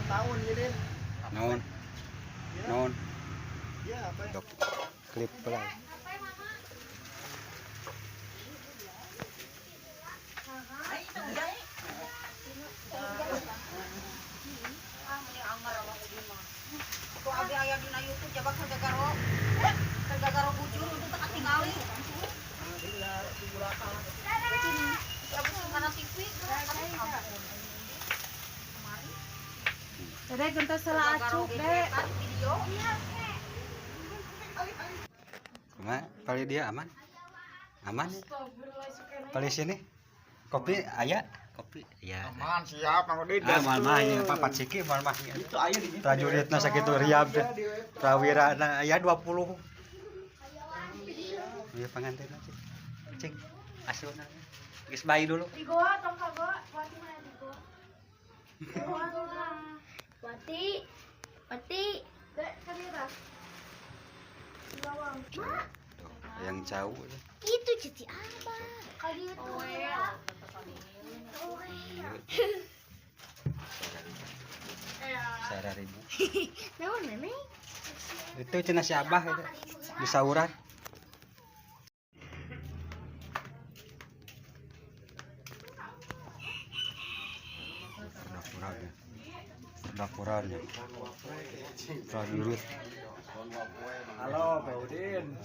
ulang tahun jadi. Naon? Naon? Iya, apa ya? Klip pelai. Kok abi aya dina YouTube coba kagagaro bujur itu tak tinggali. Karena TV Dek, genta salah acuk, Dek. video. Kumaha? Kali dia aman? Aman? Kali sini? Kopi aya? Kopi ya. Aman siap Mang Udin. Aman mah ini papat siki mah mah. Itu aya di ditu. Prajuritna sakitu riab teh. Prawirana aya 20. Ieu pangantenna cing. Cing. Asluna. Geus bayi dulu. Digo, tong kago, Wati mana digo? Wati. Dek, kadira. Lawang. Tuh, yang jauh ya. Itu jadi apa? Kali itu. Sararibu. Naon nenek? Itu cenah si Abah itu. Di sauran. Dapurannya. Prajurit. Halo, Pak Udin.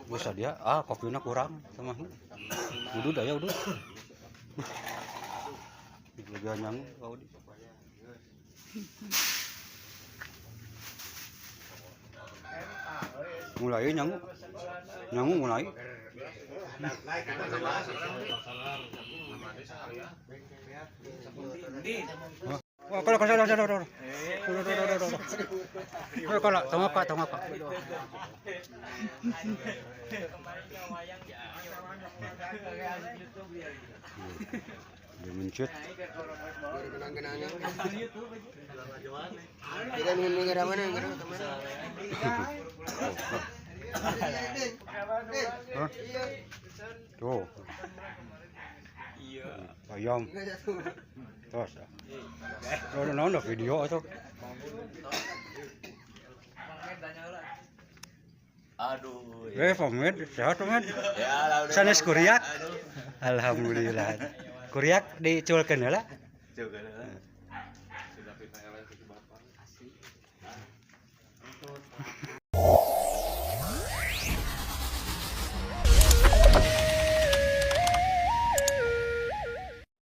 Bisa dia, kopinya kurang sama ini. Udud aja udud. Lega nyang kau di. Mulai nyangu mulai. Oh, kalau tengok Pak. Dia mencut. Kita negara mana? Negara Tuh. Ayam. Terus. Ada video itu. Aduh. Pamed, sehat pamed. Ya, Sanes kuriak. Alhamdulillah. Kuriak diculkeun heula. Coba.